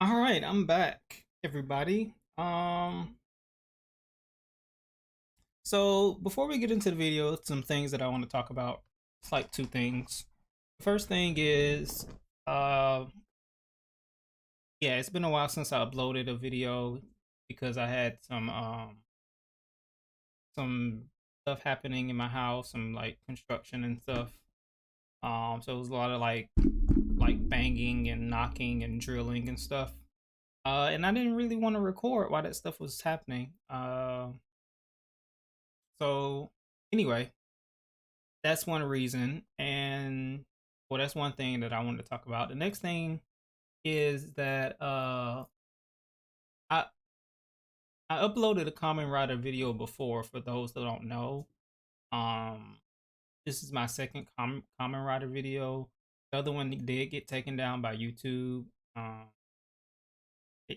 All right, I'm back, everybody. So before we get into the video, some things that I want to talk about. It's like two things. The first thing is, uh, yeah, it's been a while since I uploaded a video because I had some stuff happening in my house, some like construction and stuff. So it was a lot of like banging and knocking and drilling and stuff. And I didn't really want to record while that stuff was happening. So anyway, that's one reason, and well, that's one thing that I wanted to talk about. The next thing is that I I uploaded a Kamen Rider video before. For those that don't know, um, this is my second Kamen Rider video. The other one did get taken down by YouTube, um,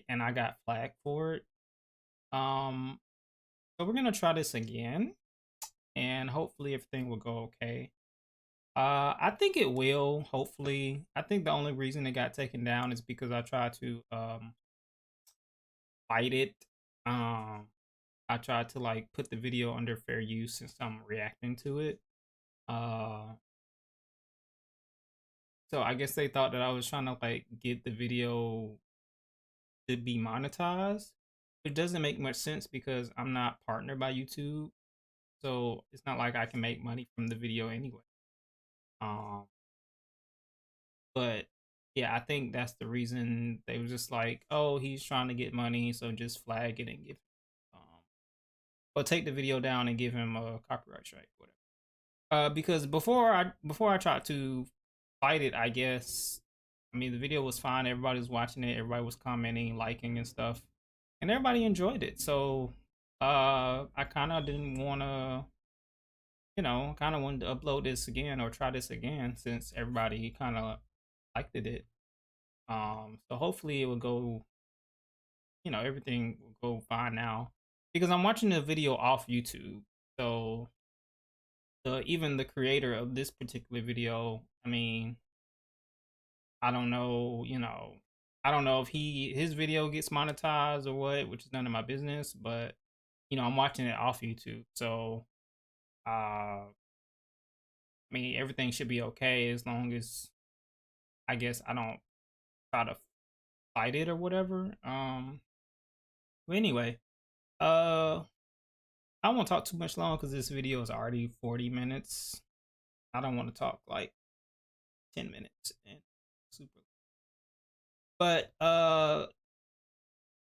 and I got flagged for it. Um, so we're gonna try this again, and hopefully everything will go okay. I think it will. Hopefully, I think the only reason it got taken down is because I tried to fight it. Um, I tried to like put the video under fair use since I'm reacting to it. Uh, so I guess they thought that I was trying to like get the video to be monetized. It doesn't make much sense because I'm not partnered by YouTube, so it's not like I can make money from the video anyway. Um, But yeah, I think that's the reason they were just like, oh, he's trying to get money, so just flag it and give, um, or take the video down and give him a copyright strike, whatever. Because before I tried to fight it, I guess, I mean, the video was fine. Everybody was watching it. Everybody was commenting, liking, and stuff, and everybody enjoyed it. So, I kind of didn't want to, kind of wanted to upload this again or try this again since everybody kind of liked it. So hopefully it will go, everything will go fine now because I'm watching the video off YouTube. So even the creator of this particular video, I mean, I don't know, I don't know if his video gets monetized or what, which is none of my business, but I'm watching it off YouTube. So I mean, everything should be okay as long as I guess I don't try to fight it or whatever. But anyway, uh I won't talk too much long because this video is already 40 minutes. I don't want to talk like 10 minutes and super. But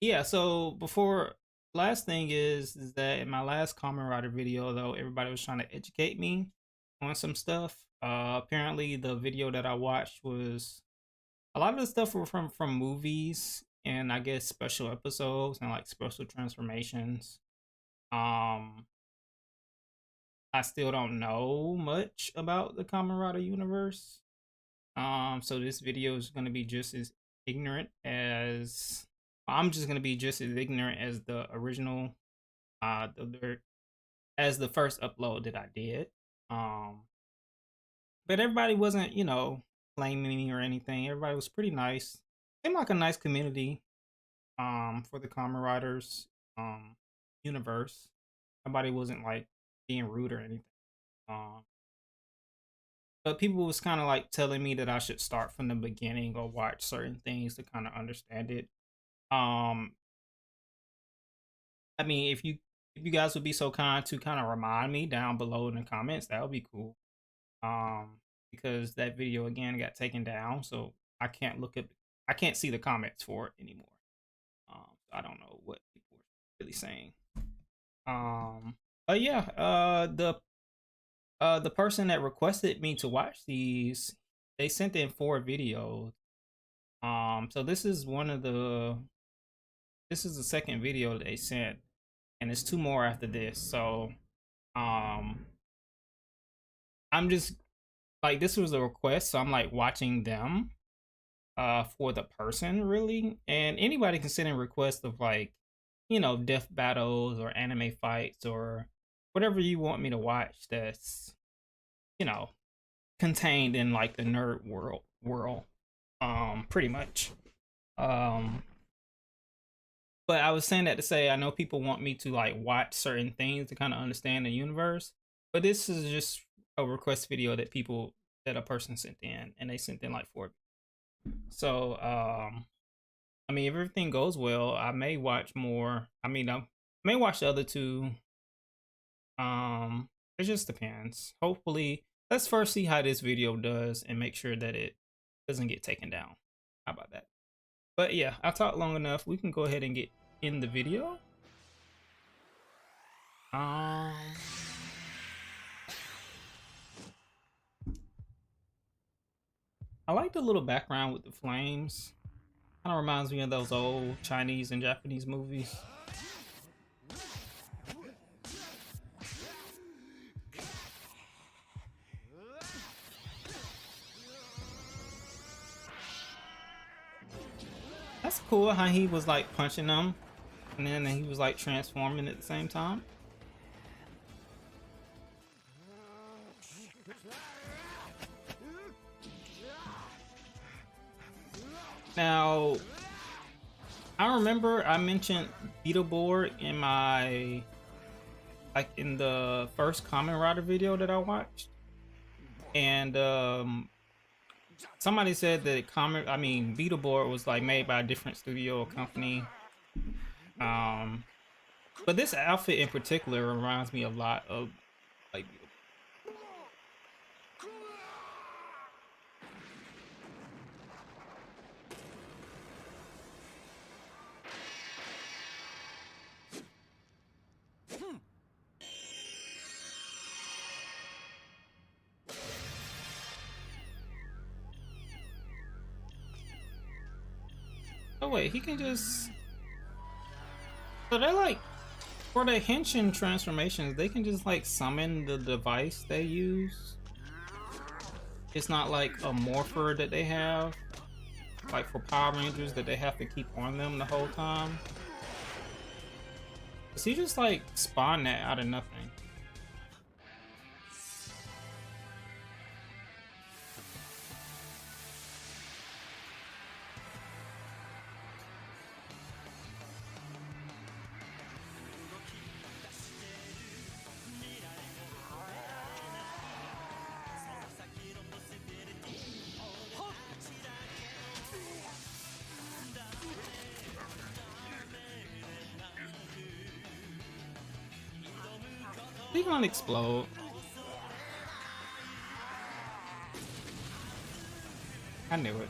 yeah, so before last thing is that in my last Kamen Rider video though, everybody was trying to educate me on some stuff. Apparently the video that I watched was a lot of the stuff were from movies and I guess special episodes and like special transformations. Um I still don't know much about the Kamen Rider universe. So this video is gonna be just as ignorant as I'm just gonna be just as ignorant as the original, as the first upload that I did. Um, but everybody wasn't, blaming me or anything. Everybody was pretty nice. Seemed like a nice community. For the Kamen Riders universe. Nobody wasn't like being rude or anything. Um, but people was kind of like telling me that I should start from the beginning or watch certain things to kind of understand it. Um, I mean, if you guys would be so kind to kind of remind me down below in the comments, that would be cool. Because that video again got taken down, so I can't look at, I can't see the comments for it anymore. So I don't know what people are really saying. But yeah, the person that requested me to watch these, they sent in 4 videos. So this is the second video they sent, and it's 2 more after this. So, um, I'm just like this was a request, so I'm like watching them, for the person really, and anybody can send in requests of like, death battles or anime fights or whatever you want me to watch. That's you know contained in like the nerd world, pretty much. Um, but I was saying that to say I know people want me to like watch certain things to kind of understand the universe, but this is just a request video that a person sent in, and they sent in like 4. So I mean, if everything goes well, I may watch more. I mean, I may watch the other 2. It just depends. Hopefully, let's first see how this video does and make sure that it doesn't get taken down. How about that? But yeah, I talked long enough. We can go ahead and get in the video. I like the little background with the flames. Kind of reminds me of those old Chinese and Japanese movies. That's cool how he was like punching them and then he was like transforming at the same time. Now, I remember I mentioned Beetleborg in my, like in the first Kamen Rider video that I watched. And somebody said that Beetleborg was like made by a different studio or company. But this outfit in particular reminds me a lot of like Beetleborg. Oh wait, he can just... So they're like, for the Henshin transformations, they can just like summon the device they use. It's not like a morpher that they have, like for Power Rangers, that they have to keep on them the whole time. Does he just like spawn that out of nothing? He gonna explode. I knew it.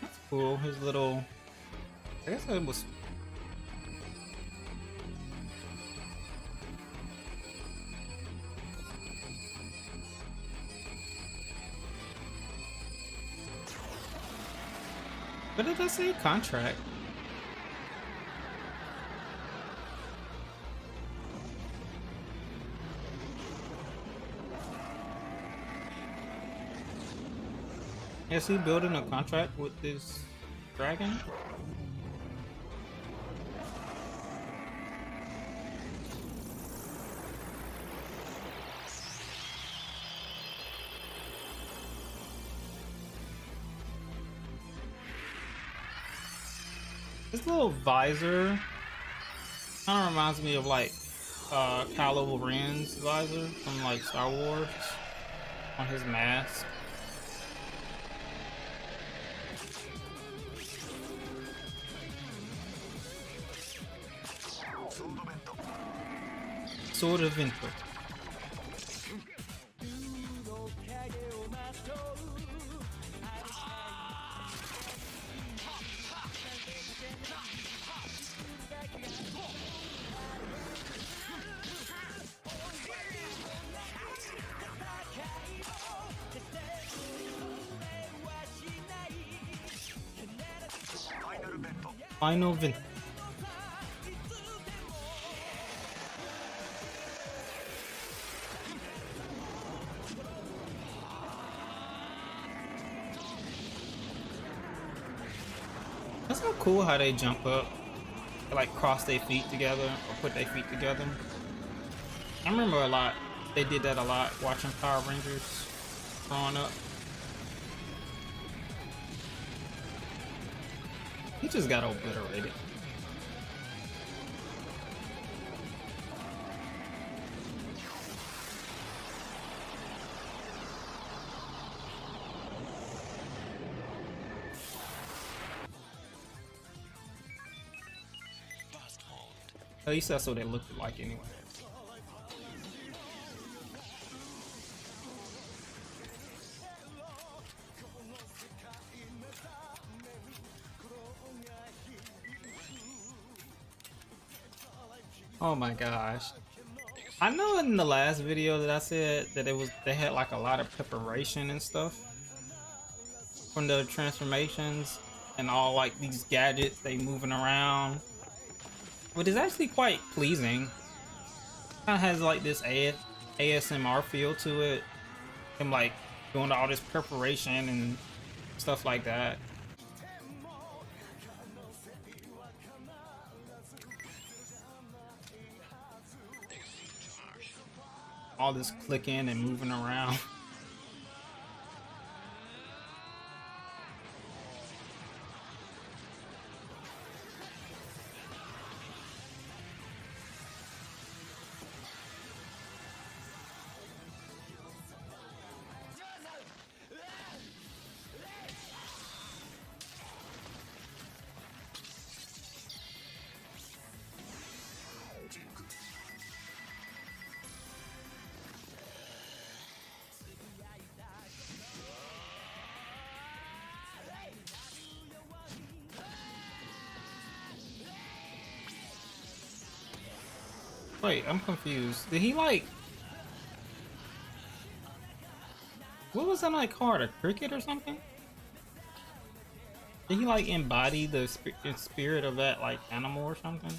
That's cool. His little... I guess it was... What did I say? Contract. Is he building a contract with this dragon? This little visor kind of reminds me of like Kylo Ren's visor from like Star Wars on his mask. Sword of Vento. Final Vento. That's so cool how they jump up. They, like cross their feet together or put their feet together. I remember a lot. They did that a lot watching Power Rangers growing up. He just got obliterated. At least that's what they looked like anyway. Oh my gosh. I know in the last video that I said that they had like a lot of preparation and stuff from the transformations and all like these gadgets they moving around. But it's actually quite pleasing. Kinda has like this ASMR feel to it. Him like doing all this preparation and stuff like that. All this clicking and moving around. Wait, I'm confused. Did he like... What was that like called? A cricket or something? Did he like embody the spirit of that like animal or something?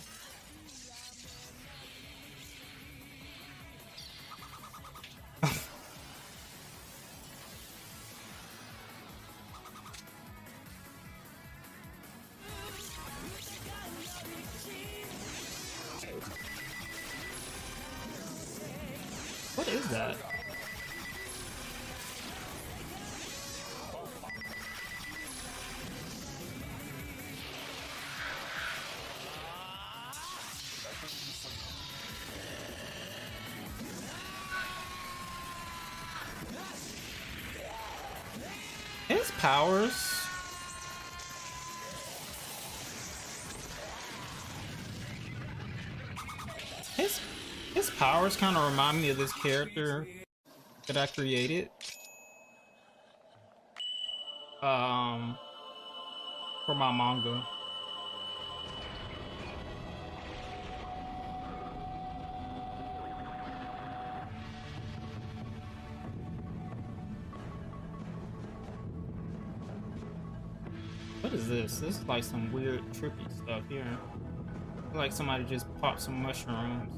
What is that? His powers. His powers kind of remind me of this character that I created. For my manga. What is this? This is like some weird trippy stuff here. Like somebody just popped some mushrooms.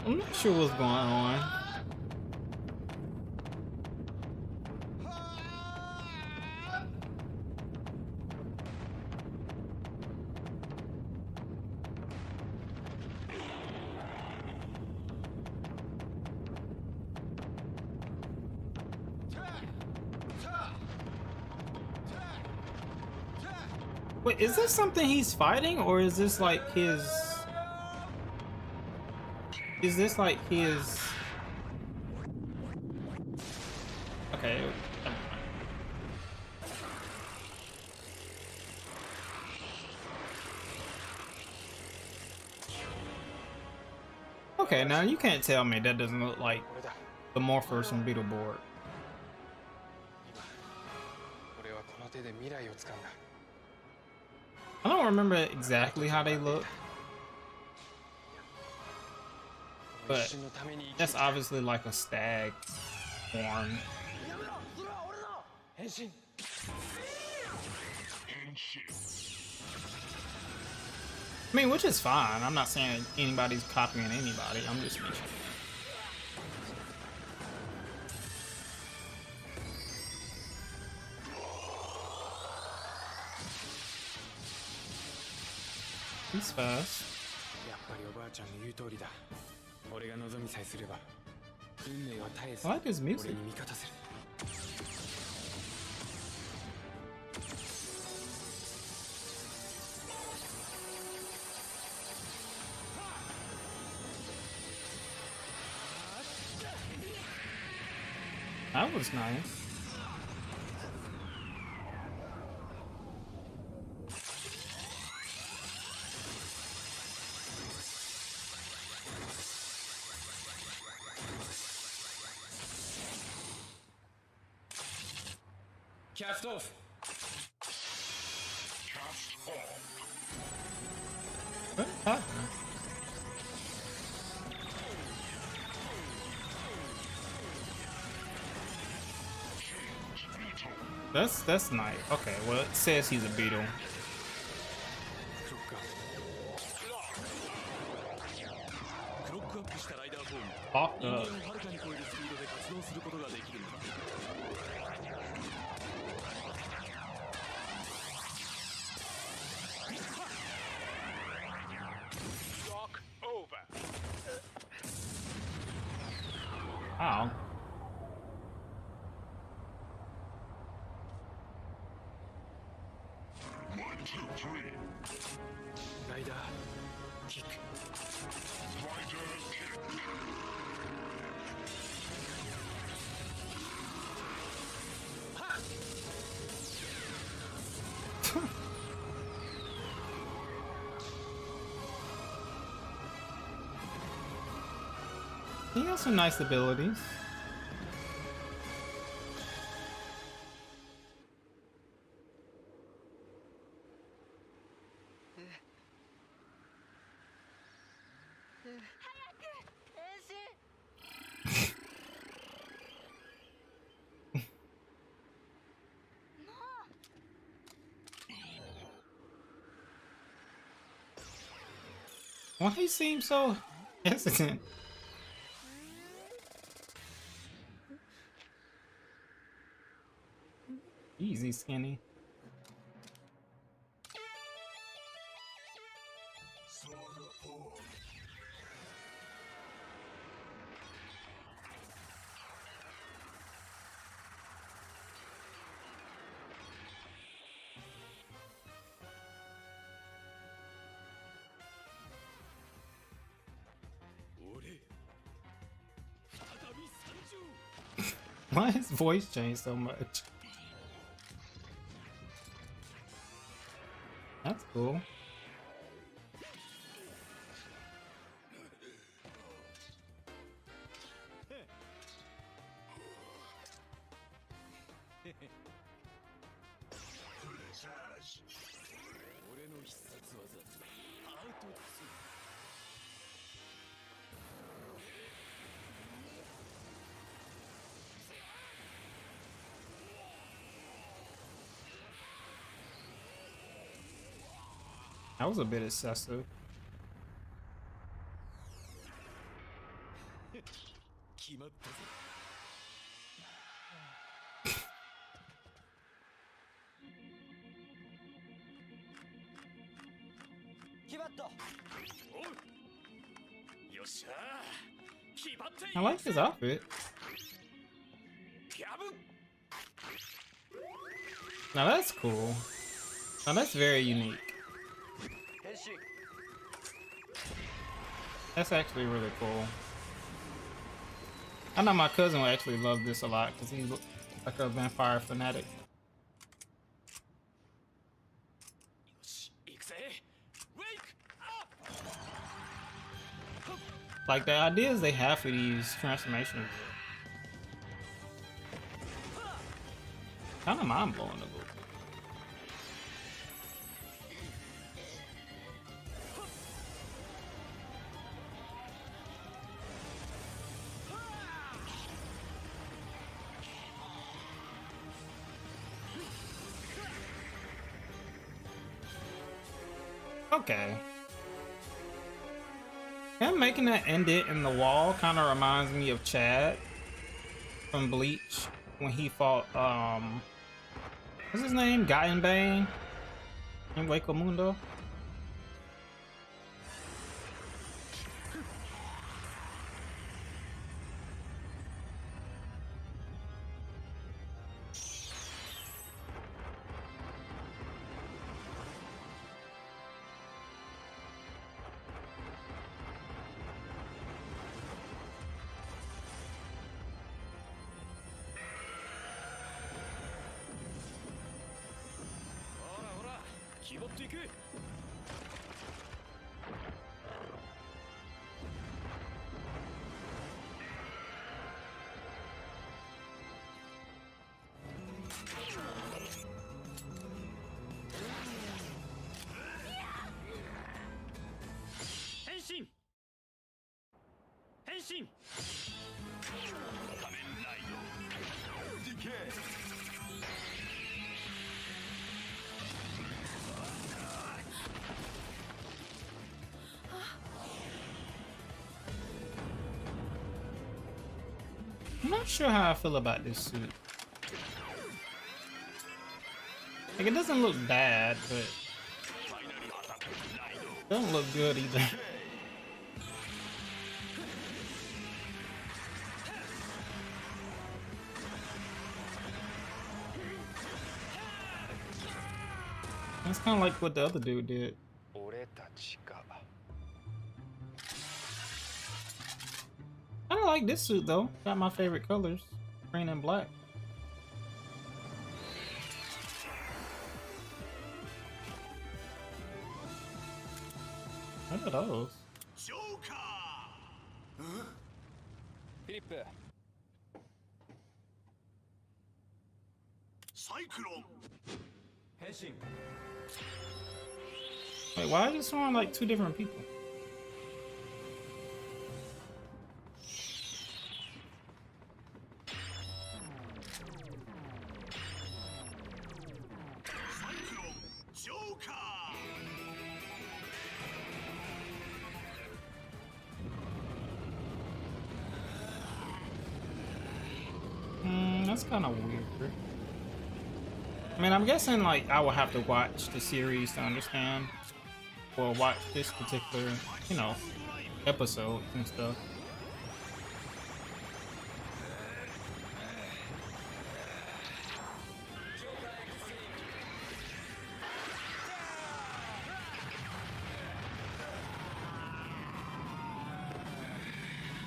I'm not sure what's going on. Wait, is this something he's fighting, or is this like his... Is this like his... Okay. Okay, now you can't tell me that doesn't look like the morphers from Beetleborg. I don't remember exactly how they look, but that's obviously like a stag horn. I mean, which is fine. I'm not saying anybody's copying anybody. I'm just mentioning. He's fast. I like his music. That was nice. Cast off. What happened? That's nice. Okay, well it says he's a beetle. Fucked up. Wow. Rider kick. He has some nice abilities. Why he seems so hesitant? Easy, Skinny. Why his voice changed so much? That's cool. That was a bit excessive. I like his outfit. Now that's cool. Now that's very unique. That's actually really cool. I know my cousin will actually love this a lot because he's like a vampire fanatic. Like the ideas they have for these transformations, kind of mind blowing a little bit. Okay. Him making that indent in the wall kind of reminds me of Chad from Bleach when he fought what's his name? Bane in Waco Mundo. Henshin! Henshin! Kamen Rider! Decay! I'm not sure how I feel about this suit. Like, it doesn't look bad, but it doesn't look good either. It's kind of like what the other dude did. I don't like this suit though. Got my favorite colors, green and black. What are those? Philip. Cyclone. Henshin. Wait, why is this one like two different people? That's kind of weird. I mean, I'm guessing like I will have to watch the series to understand, or watch this particular, you know, episode and stuff.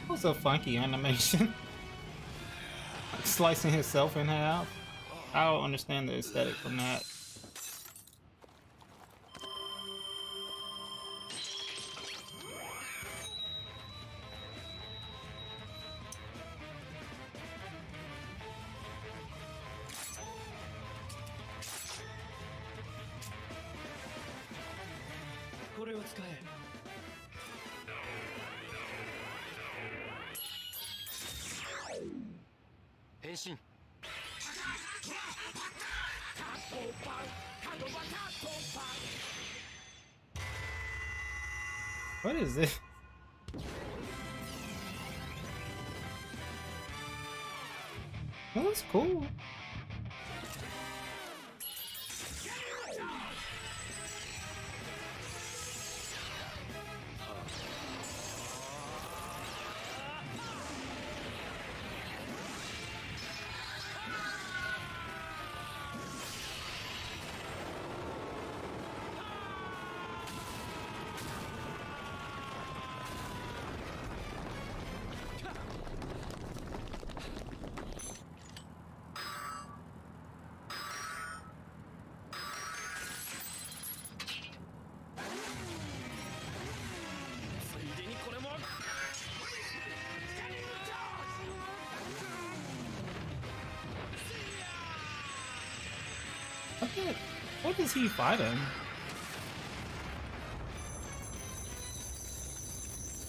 That was a funky animation. Like slicing himself in half. I don't understand the aesthetic from that. Henshin. What is this? That looks cool. What is he fighting?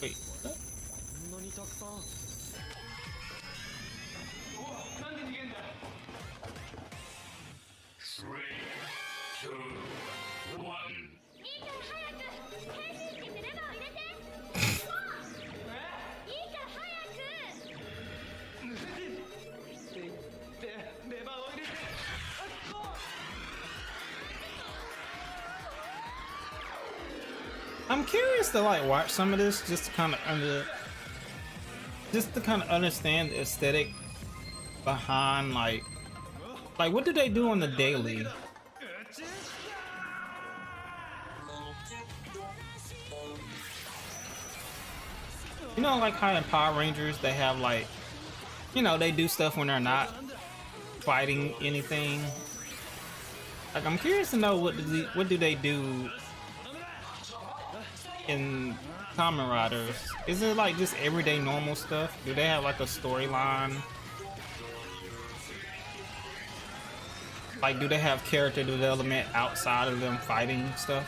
Wait, what? こんなにたくさん。なんで逃げんだ。3、2、1。いいから早く変身機にレバーを入れて。いいから早く。って言ってレバーを入れて。I'm curious to like watch some of this just to kind of understand the aesthetic behind like what do they do on the daily? You know, like how in Power Rangers they have like, you know, they do stuff when they're not fighting anything. Like I'm curious to know what do they do in Kamen Riders. Is it like just everyday normal stuff? Do they have like a storyline? Like do they have character development outside of them fighting stuff?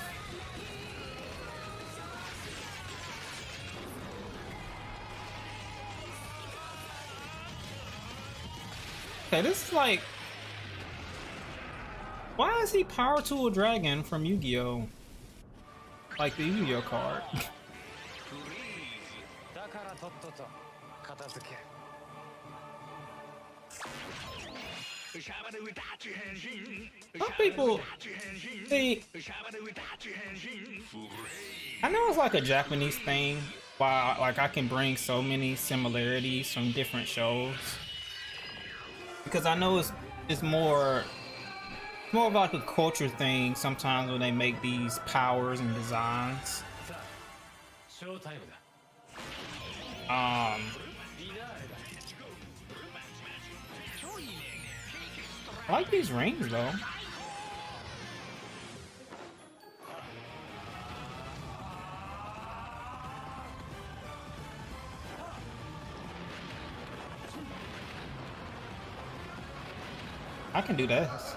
Okay, this is like, why is he Power Tool Dragon from Yu-Gi-Oh? Like the Yu-Gi-Oh card. Some people see, I know it's like a Japanese thing, why like I can bring so many similarities from different shows, because I know it's more of like a culture thing sometimes when they make these powers and designs. I like these rings though. I can do this.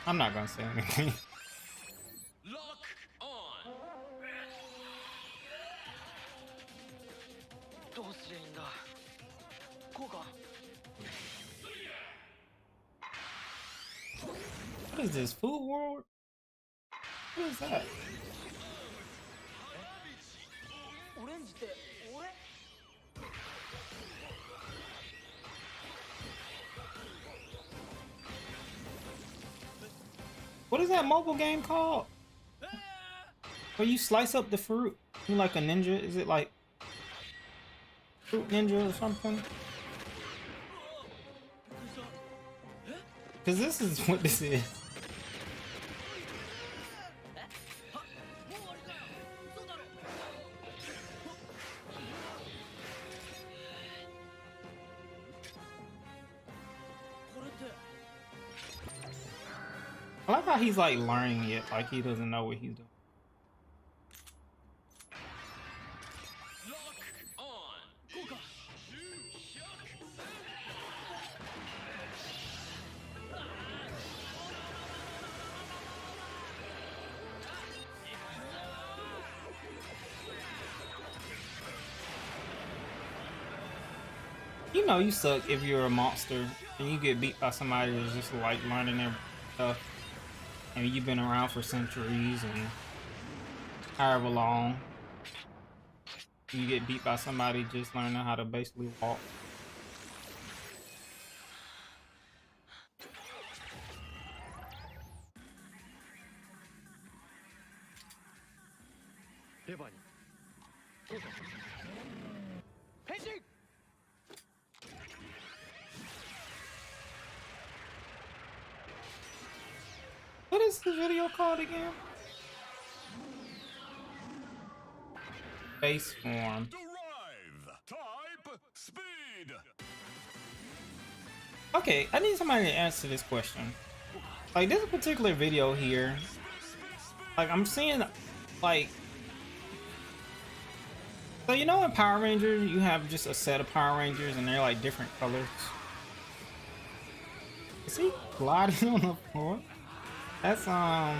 I'm not gonna say anything. Lock on. どうすりゃいいんだ。こうか。What is this, Food World? What is that? オレンジって俺？ What is that mobile game called? Where you slice up the fruit? You like a ninja? Is it like Fruit Ninja or something? Cause this is what this is. I like how he's like learning it, like he doesn't know what he's doing. Lock on. こうか。You know you suck if you're a monster and you get beat by somebody who's just like learning stuff, and you've been around for centuries and however long, you get beat by somebody just learning how to basically walk. What is the video called again? Base form. Derive type speed. Okay, I need somebody to answer this question. Like this particular video here, like I'm seeing, like, so you know in Power Rangers you have just a set of Power Rangers and they're like different colors. Is he gliding on the floor? That's kind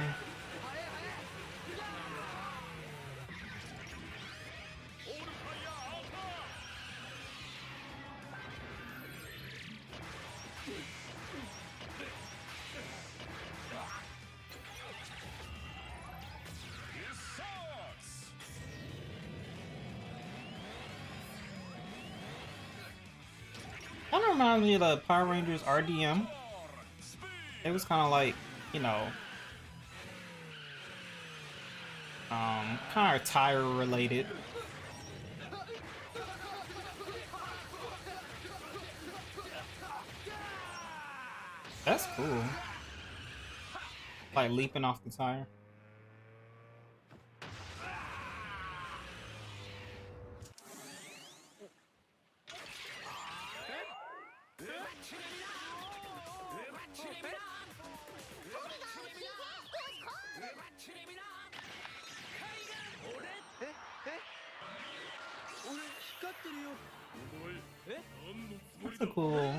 of reminds me of the Power Rangers RDM. It was kind of like, you know, kind of tire related. That's cool. Like leaping off the tire. That's a cool.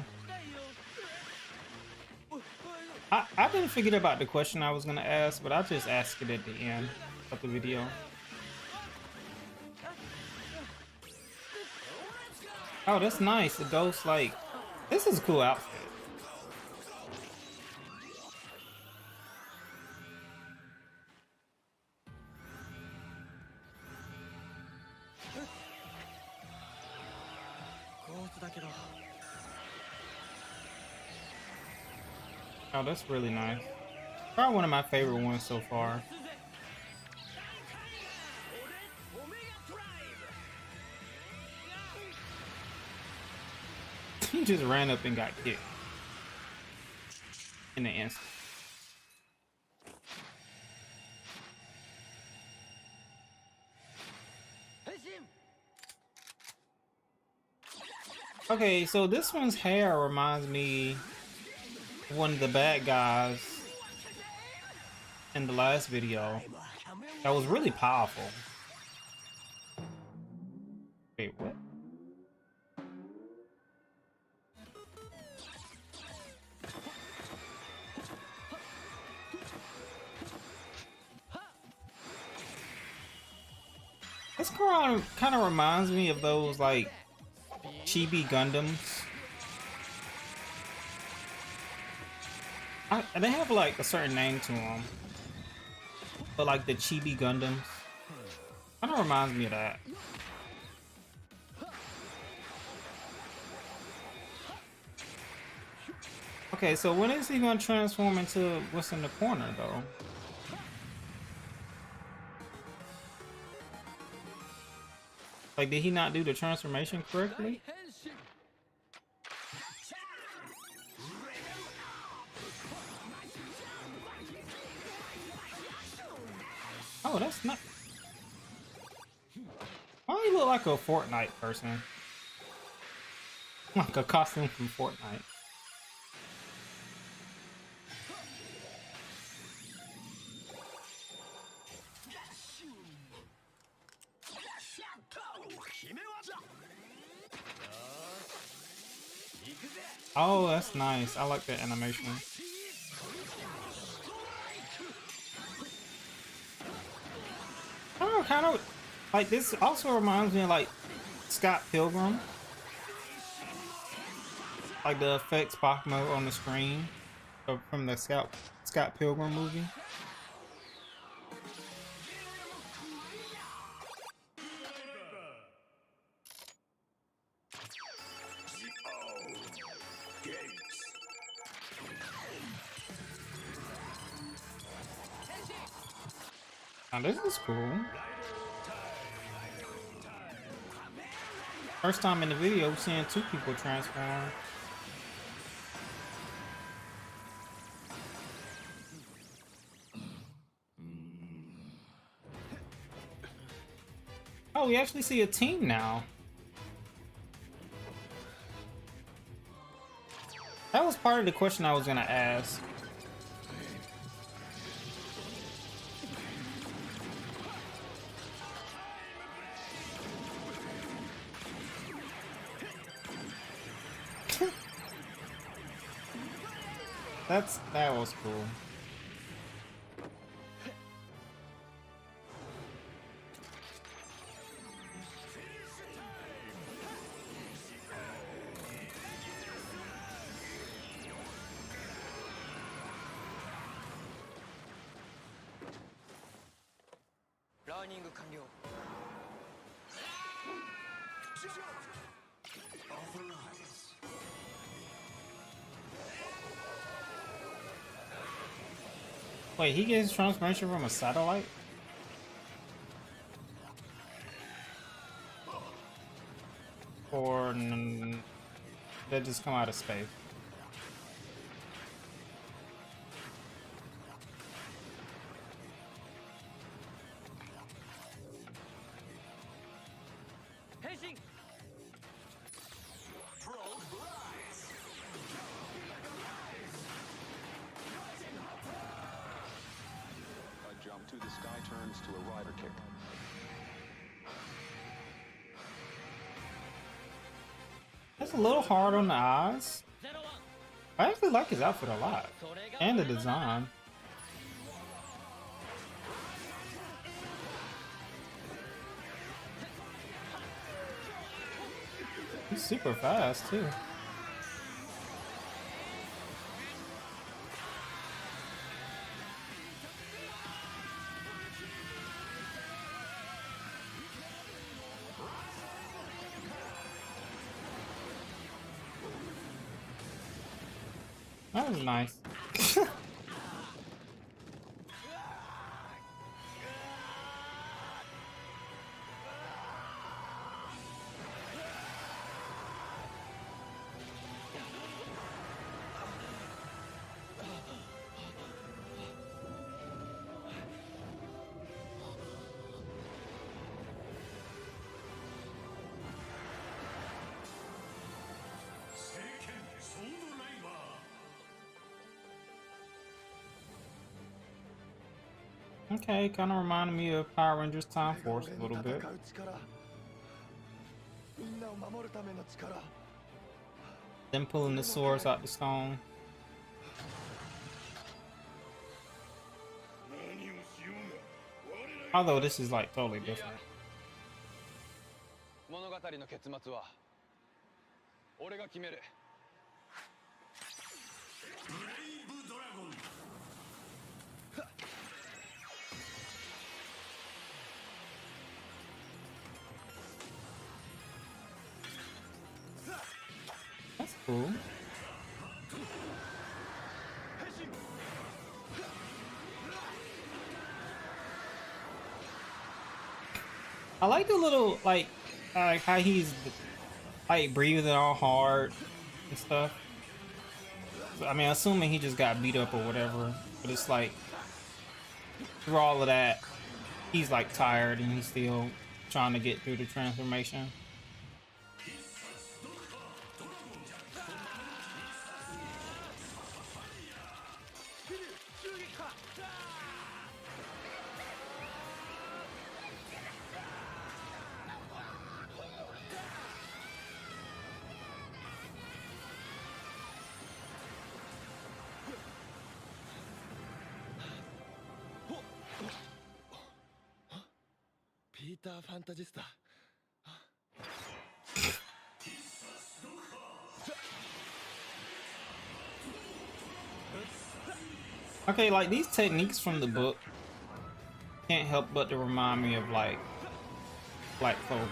I didn't forget about the question I was gonna ask, but I just asked it at the end of the video. Oh, that's nice. The ghost, like, this is a cool outfit. Oh, that's really nice. Probably one of my favorite ones so far. He just ran up and got kicked in the instant. Okay, so this one's hair reminds me of one of the bad guys in the last video that was really powerful. Wait, what? This kind of reminds me of those like chibi Gundams. They have like a certain name to them, but like the chibi Gundams kind of reminds me of that. Okay, so when is he gonna transform into what's in the corner though? Like, did he not do the transformation correctly? Oh, that's not. Why do you look like a Fortnite person? Like a costume from Fortnite. Oh, that's nice. I like that animation. Oh, kind of like this also reminds me of like Scott Pilgrim. Like the effects pop mode on the screen. from the Scott Pilgrim movie. Now this is cool. First time in the video seeing two people transform. Oh, we actually see a team now. That was part of the question I was gonna ask. That was cool. Wait, he gets transformation from a satellite? Or that just come out of space? Henshin! Jump to the sky turns to a rider kick. That's a little hard on the eyes. I actually like his outfit a lot. And the design. He's super fast too. That was nice. Okay, kind of reminded me of Power Rangers Time Force a little bit. Them pulling the swords out the stone. Although this is like totally different. That's cool. I like the little like how he's like breathing all hard and stuff. I mean, assuming he just got beat up or whatever, but it's like through all of that, he's like tired and he's still trying to get through the transformation. Peter Fantasista. Okay, like these techniques from the book can't help but to remind me of like Black Clover.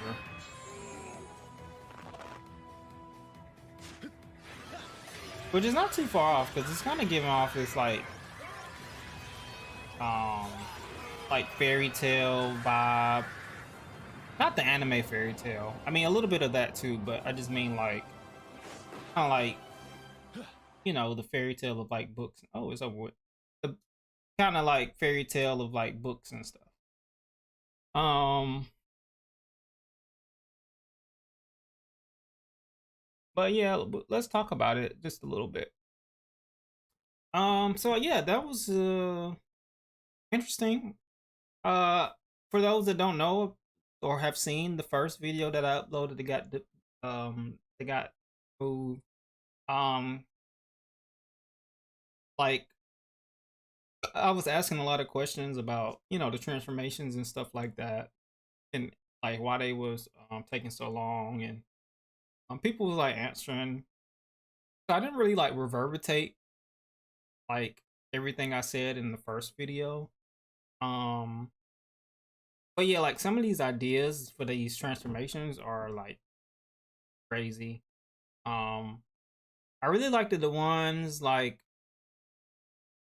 Which is not too far off because it's kind of giving off this um like fairy tale vibe. Not the anime fairy tale. I mean a little bit of that too, but I just mean like kind of like, you know, the fairy tale of like books. Oh, it's over with. The kind of like fairy tale of like books and stuff. Um, but yeah, let's talk about it just a little bit. So yeah, that was interesting. Uh, for those that don't know or have seen the first video that I uploaded that got moved. Um, like I was asking a lot of questions about, you know, the transformations and stuff like that, and like why they was taking so long, and people was like answering. So I didn't really like reverberate like everything I said in the first video. Um, but yeah, like some of these ideas for these transformations are like crazy. Um, I really liked the ones like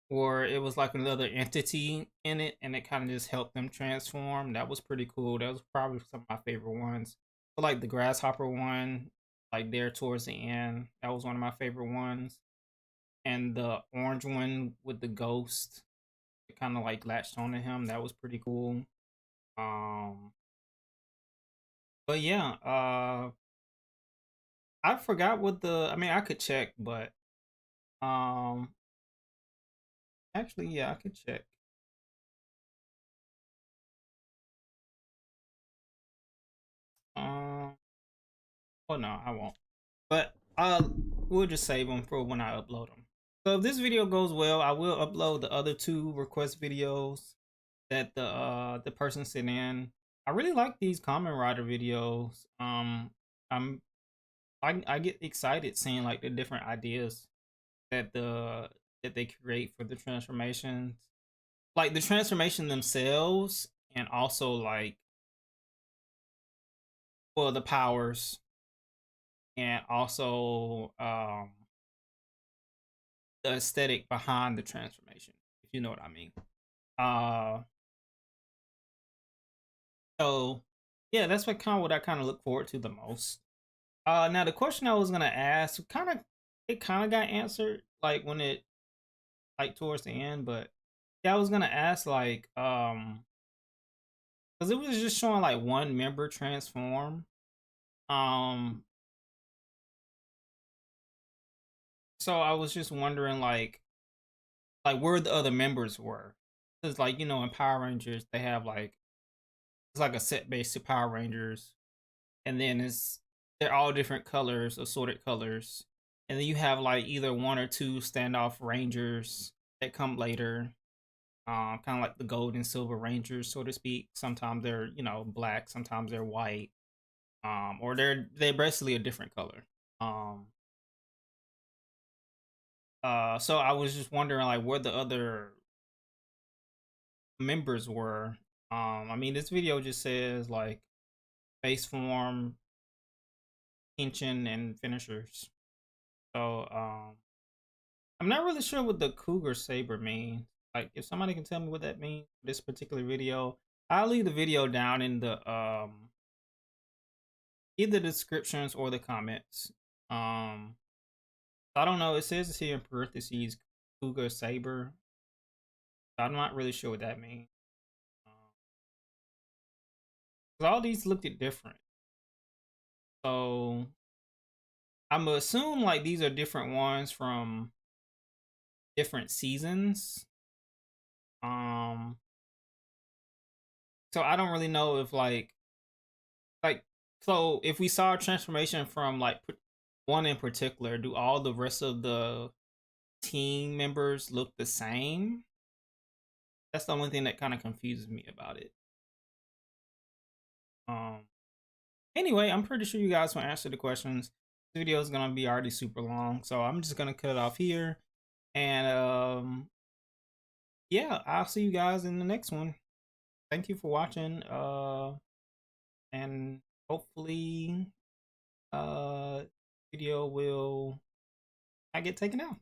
where it was like another entity in it, and it kind of just helped them transform. That was pretty cool. That was probably some of my favorite ones. But like the grasshopper one, like there towards the end, that was one of my favorite ones. And the orange one with the ghost, it kind of like latched onto him. That was pretty cool. Um, but yeah, I forgot what the. I mean, I could check, but um, actually, yeah, I could check. Um, well, no, I won't. But we'll just save them for when I upload them. So if this video goes well, I will upload the other two request videos that the person sent in. I really like these Kamen Rider videos. I'm I get excited seeing like the different ideas that they create for the transformations, like the transformation themselves, and also like, well, the powers, and also the aesthetic behind the transformation, if you know what I mean. Uh, so yeah, that's what I kind of look forward to the most. Now the question I was gonna ask, it kind of got answered like when it like towards the end, but yeah, I was gonna ask like because it was just showing like one member transform. Um, so I was just wondering like where the other members were, because like, you know, in Power Rangers they have like it's like a set base to Power Rangers, and then they're all different colors, assorted colors, and then you have like either one or two standoff Rangers that come later, kind of like the gold and silver Rangers, so to speak. Sometimes they're, you know, black, sometimes they're white, or they're basically a different color. Um, so I was just wondering like where the other members were. I mean, this video just says like base form, Henshin, and finishers. So I'm not really sure what the cougar saber means. Like, if somebody can tell me what that means for this particular video, I'll leave the video down in the either the descriptions or the comments. I don't know. It says here in parentheses cougar saber. I'm not really sure what that means. 'Cause all these looked different. So I'm gonna assume like these are different ones from different seasons. Um, so I don't really know if like so if we saw a transformation from like one in particular, do all the rest of the team members look the same? That's the only thing that kind of confuses me about it. Um, anyway, I'm pretty sure you guys will answer the questions. The video is gonna be already super long, so I'm just gonna cut it off here. And yeah, I'll see you guys in the next one. Thank you for watching. And hopefully, video will not get taken out.